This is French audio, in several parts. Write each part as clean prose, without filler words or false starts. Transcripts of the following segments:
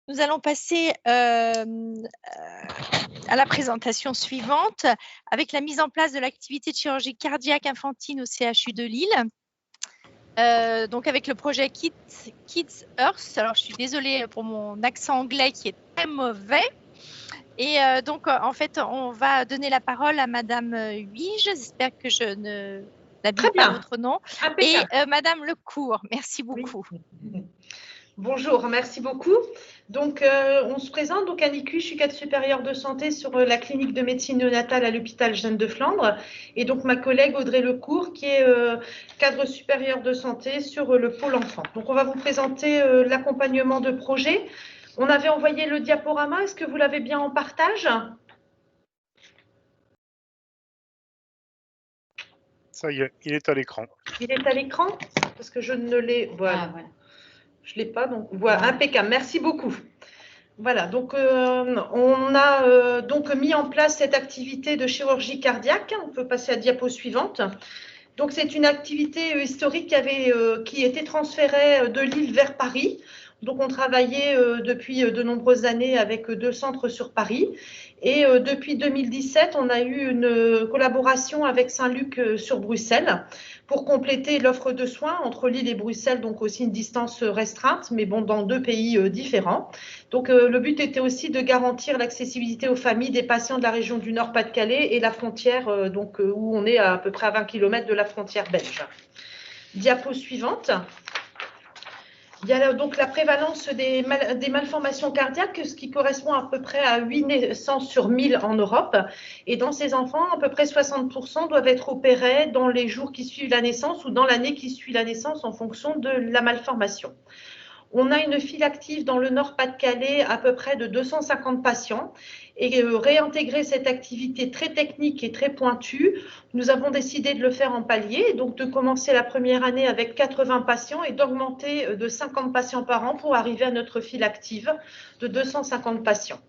Nous allons passer à la présentation suivante avec la mise en place de l'activité de chirurgie cardiaque infantile au CHU de Lille. Donc avec le projet Kids Earth. Alors je suis désolée pour mon accent anglais qui est très mauvais. Et donc en fait on va donner la parole à Madame Huige, j'espère que je ne n'abuse pas votre nom, et Madame Lecourt. Merci beaucoup. Oui. Bonjour, merci beaucoup. Donc, on se présente. Donc, Annick Huige, je suis cadre supérieur de santé sur la clinique de médecine néonatale à l'hôpital Jeanne de Flandre. Et donc, ma collègue Audrey Lecourt, qui est cadre supérieur de santé sur le pôle enfant. Donc, on va vous présenter l'accompagnement de projet. On avait envoyé le diaporama. Est-ce que vous l'avez bien en partage? Ça y est, il est à l'écran. Il est à l'écran? Parce que je ne l'ai... Voilà. Voilà. Je ne l'ai pas, donc voilà, impeccable. Merci beaucoup. Voilà, donc on a donc mis en place cette activité de chirurgie cardiaque. On peut passer à la diapo suivante. Donc c'est une activité historique qui était transférée de Lille vers Paris. Donc on travaillait depuis de nombreuses années avec 2 centres sur Paris. Et depuis 2017, on a eu une collaboration avec Saint-Luc sur Bruxelles pour compléter l'offre de soins entre Lille et Bruxelles, donc aussi une distance restreinte, mais bon, dans 2 pays différents. Donc le but était aussi de garantir l'accessibilité aux familles des patients de la région du Nord-Pas-de-Calais et la frontière, donc où on est à peu près à 20 km de la frontière belge. Diapo suivante. Il y a donc la prévalence des malformations cardiaques, ce qui correspond à peu près à 8 naissances sur 1000 en Europe. Et dans ces enfants, à peu près 60% doivent être opérés dans les jours qui suivent la naissance ou dans l'année qui suit la naissance en fonction de la malformation. On a une file active dans le Nord-Pas-de-Calais à peu près de 250 patients et réintégrer cette activité très technique et très pointue, nous avons décidé de le faire en palier, donc de commencer la première année avec 80 patients et d'augmenter de 50 patients par an pour arriver à notre file active de 250 patients.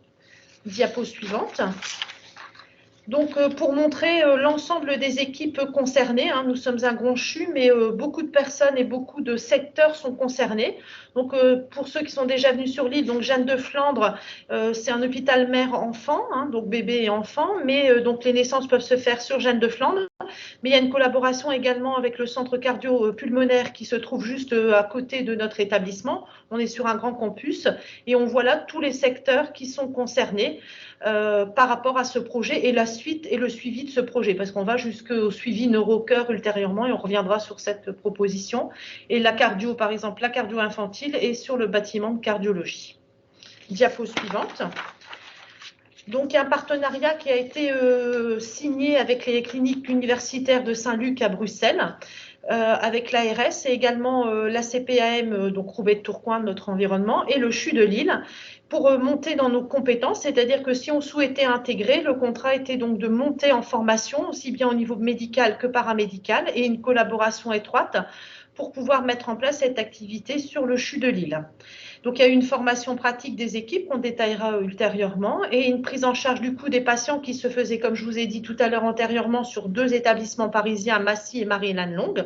Diapo suivante. Donc, pour montrer l'ensemble des équipes concernées, hein, nous sommes un grand CHU, mais beaucoup de personnes et beaucoup de secteurs sont concernés. Donc, pour ceux qui sont déjà venus sur l'île, donc Jeanne de Flandre, c'est un hôpital mère-enfant, hein, donc bébé et enfant, mais donc les naissances peuvent se faire sur Jeanne de Flandre. Mais il y a une collaboration également avec le centre cardio-pulmonaire qui se trouve juste à côté de notre établissement. On est sur un grand campus et on voit là tous les secteurs qui sont concernés par rapport à ce projet et la suite et le suivi de ce projet, parce qu'on va jusqu'au suivi neuro-cœur ultérieurement et on reviendra sur cette proposition. Et la cardio, par exemple, la cardio infantile est sur le bâtiment de cardiologie. Diapo suivante. Donc, il y a un partenariat qui a été signé avec les cliniques universitaires de Saint-Luc à Bruxelles, avec l'ARS et également la CPAM, donc Roubaix de Tourcoing, notre environnement, et le CHU de Lille, pour monter dans nos compétences, c'est-à-dire que si on souhaitait intégrer, le contrat était donc de monter en formation, aussi bien au niveau médical que paramédical, et une collaboration étroite pour pouvoir mettre en place cette activité sur le CHU de Lille. Donc, il y a eu une formation pratique des équipes qu'on détaillera ultérieurement et une prise en charge du coût des patients qui se faisait, comme je vous ai dit tout à l'heure antérieurement, sur 2 établissements parisiens, Massy et Marie-Hélène-Longue.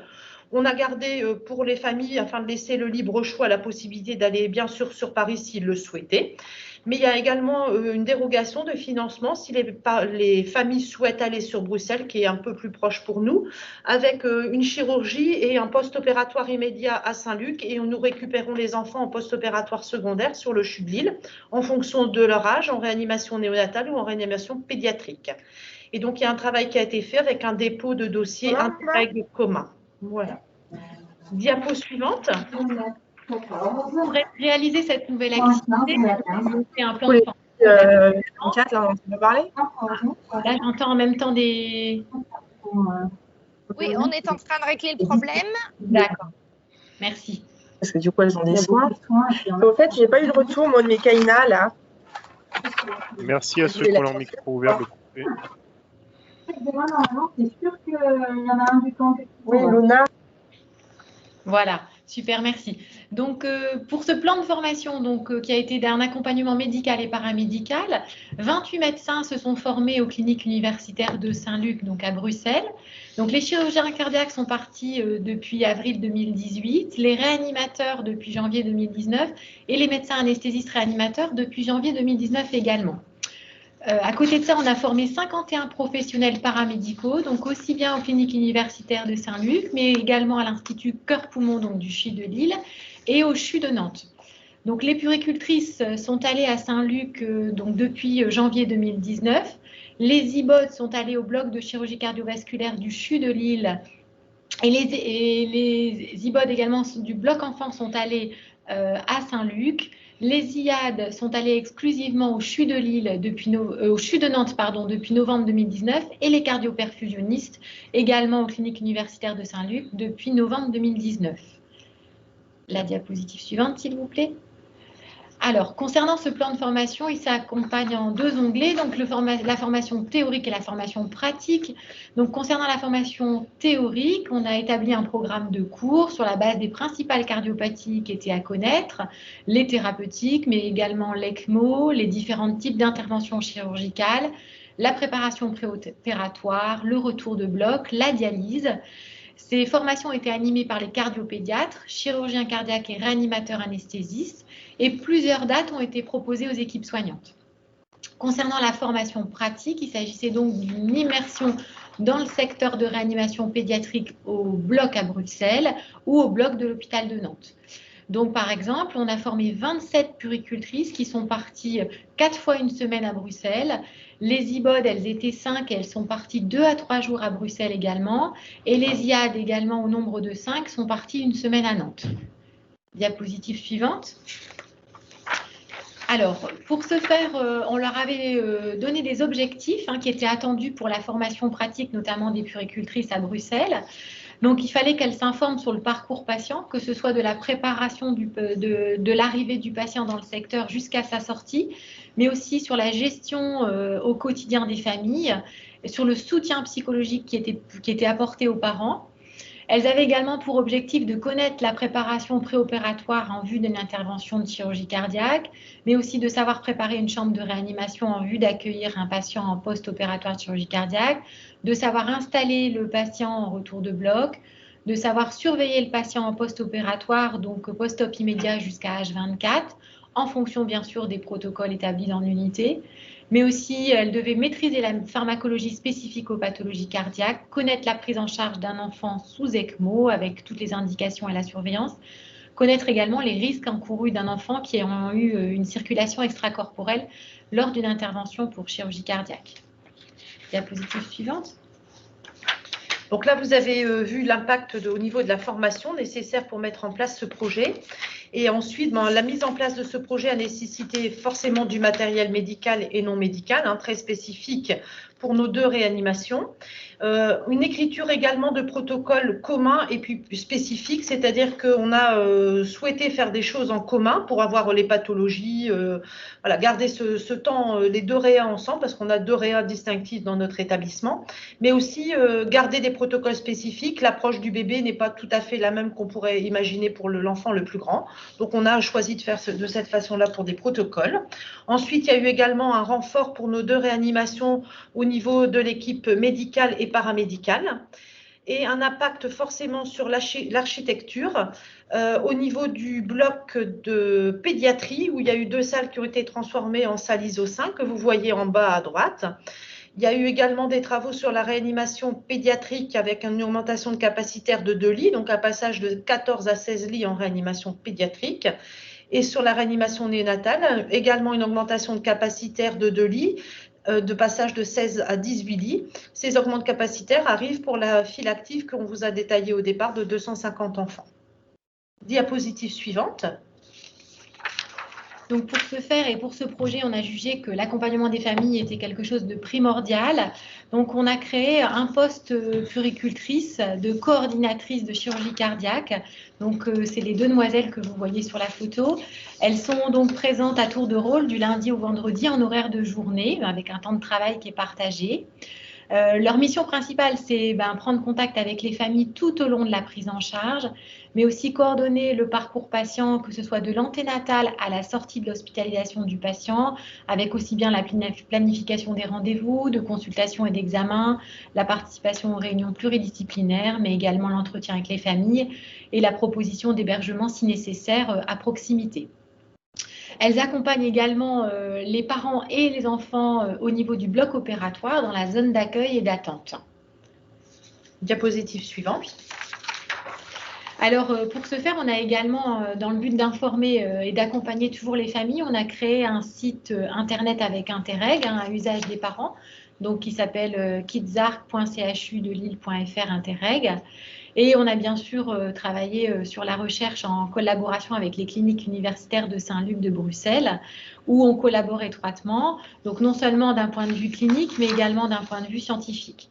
On a gardé pour les familles, afin de laisser le libre choix, la possibilité d'aller bien sûr sur Paris s'ils le souhaitaient. Mais il y a également une dérogation de financement si les familles souhaitent aller sur Bruxelles, qui est un peu plus proche pour nous, avec une chirurgie et un post-opératoire immédiat à Saint-Luc. Et nous récupérons les enfants en post-opératoire secondaire sur le CHU de Lille, en fonction de leur âge, en réanimation néonatale ou en réanimation pédiatrique. Et donc, il y a un travail qui a été fait avec un dépôt de dossier intègre commun. Voilà. Diapo suivante. Pour réaliser cette nouvelle activité, c'est un plan de formation. Là, on parler. Là, j'entends en même temps des... Oui, on est en train de régler le problème. D'accord. Merci. Parce que du coup, elles ont des soins. En fait, j'ai pas eu de retour, moi, de Mekaina, là. Merci à ceux qui ont leur micro ouvert de couper. Normalement, c'est sûr qu'il y en a un du camp. Oui, Luna. Voilà. Super, merci. Donc, pour ce plan de formation qui a été d'un accompagnement médical et paramédical, 28 médecins se sont formés aux cliniques universitaires de Saint-Luc, donc à Bruxelles. Donc, les chirurgiens cardiaques sont partis depuis avril 2018, les réanimateurs depuis janvier 2019 et les médecins anesthésistes réanimateurs depuis janvier 2019 également. À côté de ça, on a formé 51 professionnels paramédicaux, donc aussi bien aux cliniques universitaires de Saint-Luc, mais également à l'Institut Cœur-Poumon du CHU de Lille et au CHU de Nantes. Donc, les puéricultrices sont allées à Saint-Luc depuis janvier 2019. Les IBOD sont allés au bloc de chirurgie cardiovasculaire du CHU de Lille et les IBOD également du bloc enfant sont allés à Saint-Luc. Les IAD sont allés exclusivement au CHU de Lille au CHU de Nantes depuis novembre 2019 et les cardioperfusionnistes également aux cliniques universitaires de Saint-Luc depuis novembre 2019. La diapositive suivante, s'il vous plaît. Alors, concernant ce plan de formation, il s'accompagne en 2 onglets, donc la formation théorique et la formation pratique. Donc, concernant la formation théorique, on a établi un programme de cours sur la base des principales cardiopathies qui étaient à connaître, les thérapeutiques, mais également l'ECMO, les différents types d'interventions chirurgicales, la préparation préopératoire, le retour de bloc, la dialyse. Ces formations étaient animées par les cardiopédiatres, chirurgiens cardiaques et réanimateurs anesthésistes, et plusieurs dates ont été proposées aux équipes soignantes. Concernant la formation pratique, il s'agissait donc d'une immersion dans le secteur de réanimation pédiatrique au bloc à Bruxelles ou au bloc de l'hôpital de Nantes. Donc, par exemple, on a formé 27 puéricultrices qui sont parties 4 fois une semaine à Bruxelles. Les IBOD, elles étaient 5 et elles sont parties 2 à 3 jours à Bruxelles également. Et les IAD également au nombre de 5 sont parties une semaine à Nantes. Diapositive suivante. Alors, pour ce faire, on leur avait donné des objectifs qui étaient attendus pour la formation pratique, notamment des puéricultrices à Bruxelles. Donc, il fallait qu'elles s'informent sur le parcours patient, que ce soit de la préparation de l'arrivée du patient dans le secteur jusqu'à sa sortie, mais aussi sur la gestion au quotidien des familles, sur le soutien psychologique qui était apporté aux parents. Elles avaient également pour objectif de connaître la préparation préopératoire en vue d'une intervention de chirurgie cardiaque, mais aussi de savoir préparer une chambre de réanimation en vue d'accueillir un patient en post-opératoire de chirurgie cardiaque, de savoir installer le patient en retour de bloc, de savoir surveiller le patient en post-opératoire, donc post-op immédiat jusqu'à H24, en fonction bien sûr des protocoles établis dans l'unité. Mais aussi, elle devait maîtriser la pharmacologie spécifique aux pathologies cardiaques, connaître la prise en charge d'un enfant sous ECMO avec toutes les indications et la surveillance, connaître également les risques encourus d'un enfant qui a eu une circulation extracorporelle lors d'une intervention pour chirurgie cardiaque. Diapositive suivante. Donc là, vous avez vu l'impact au niveau de la formation nécessaire pour mettre en place ce projet. Et ensuite, la mise en place de ce projet a nécessité forcément du matériel médical et non médical, très spécifique pour nos 2 réanimations. Une écriture également de protocoles communs et puis spécifiques, c'est-à-dire qu'on a souhaité faire des choses en commun pour avoir les pathologies, voilà, garder ce temps, les 2 réas ensemble, parce qu'on a 2 réas distinctifs dans notre établissement, mais aussi garder des protocoles spécifiques. L'approche du bébé n'est pas tout à fait la même qu'on pourrait imaginer pour l'enfant le plus grand. Donc, on a choisi de faire de cette façon-là pour des protocoles. Ensuite, il y a eu également un renfort pour nos 2 réanimations au niveau de l'équipe médicale et paramédicale, et un impact forcément sur l'architecture au niveau du bloc de pédiatrie, où il y a eu 2 salles qui ont été transformées en salle ISO 5, que vous voyez en bas à droite. Il y a eu également des travaux sur la réanimation pédiatrique avec une augmentation de capacitaire de 2 lits, donc un passage de 14 à 16 lits en réanimation pédiatrique. Et sur la réanimation néonatale, également une augmentation de capacitaire de 2 lits, de passage de 16 à 18 lits. Ces augments capacitaires arrivent pour la file active qu'on vous a détaillée au départ de 250 enfants. Diapositive suivante. Donc, pour ce faire et pour ce projet, on a jugé que l'accompagnement des familles était quelque chose de primordial. Donc, on a créé un poste puéricultrice de coordinatrice de chirurgie cardiaque. Donc, c'est les 2 demoiselles que vous voyez sur la photo. Elles sont donc présentes à tour de rôle du lundi au vendredi en horaire de journée, avec un temps de travail qui est partagé. Leur mission principale, c'est prendre contact avec les familles tout au long de la prise en charge, mais aussi coordonner le parcours patient, que ce soit de l'anténatal à la sortie de l'hospitalisation du patient, avec aussi bien la planification des rendez-vous, de consultations et d'examens, la participation aux réunions pluridisciplinaires, mais également l'entretien avec les familles et la proposition d'hébergement si nécessaire à proximité. Elles accompagnent également les parents et les enfants au niveau du bloc opératoire dans la zone d'accueil et d'attente. Diapositive suivante. Alors, pour ce faire, on a également, dans le but d'informer et d'accompagner toujours les familles, on a créé un site internet avec Interreg, à usage des parents, donc qui s'appelle kidsarc.chu-de-lille.fr Interreg. Et on a bien sûr travaillé sur la recherche en collaboration avec les cliniques universitaires de Saint-Luc de Bruxelles, où on collabore étroitement, donc non seulement d'un point de vue clinique, mais également d'un point de vue scientifique.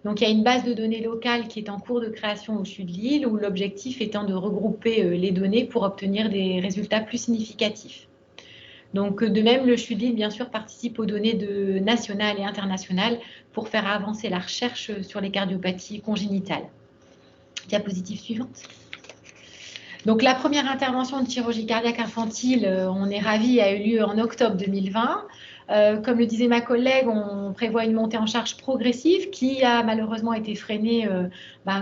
Donc, il y a une base de données locale qui est en cours de création au CHU de Lille, où l'objectif étant de regrouper les données pour obtenir des résultats plus significatifs. Donc, de même, le CHU de Lille, bien sûr, participe aux données nationales et internationales pour faire avancer la recherche sur les cardiopathies congénitales. Diapositive suivante. Donc, la première intervention de chirurgie cardiaque infantile, on est ravis, a eu lieu en octobre 2020. Comme le disait ma collègue, on prévoit une montée en charge progressive qui a malheureusement été freinée,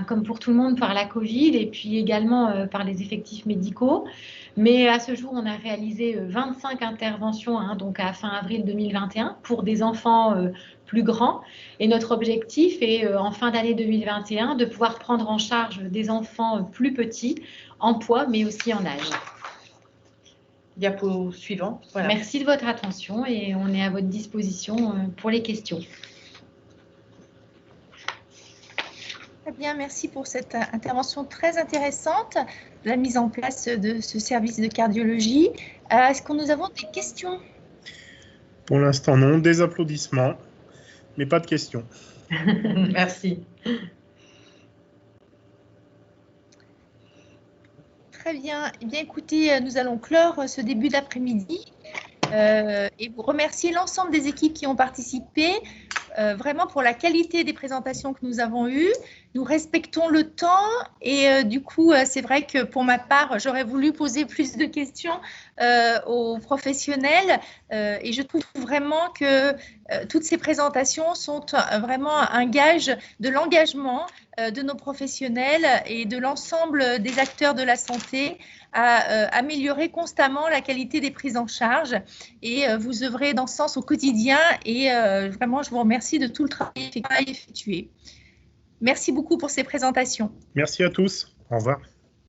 comme pour tout le monde, par la Covid et puis également par les effectifs médicaux. Mais à ce jour, on a réalisé 25 interventions, donc à fin avril 2021, pour des enfants plus grands. Et notre objectif est, en fin d'année 2021, de pouvoir prendre en charge des enfants plus petits, en poids, mais aussi en âge. Diapo suivant. Voilà. Merci de votre attention et on est à votre disposition pour les questions. Très bien, merci pour cette intervention très intéressante, la mise en place de ce service de cardiologie. Est-ce que nous avons des questions? Pour l'instant, non. Des applaudissements, mais pas de questions. Merci. Très bien. Eh bien, écoutez, nous allons clore ce début d'après-midi et vous remercier l'ensemble des équipes qui ont participé, vraiment pour la qualité des présentations que nous avons eues. Nous respectons le temps et du coup, c'est vrai que pour ma part, j'aurais voulu poser plus de questions aux professionnels et je trouve vraiment que toutes ces présentations sont vraiment un gage de l'engagement de nos professionnels et de l'ensemble des acteurs de la santé à améliorer constamment la qualité des prises en charge et vous œuvrez dans ce sens au quotidien et vraiment je vous remercie de tout le travail effectué. Merci beaucoup pour ces présentations. Merci à tous. Au revoir.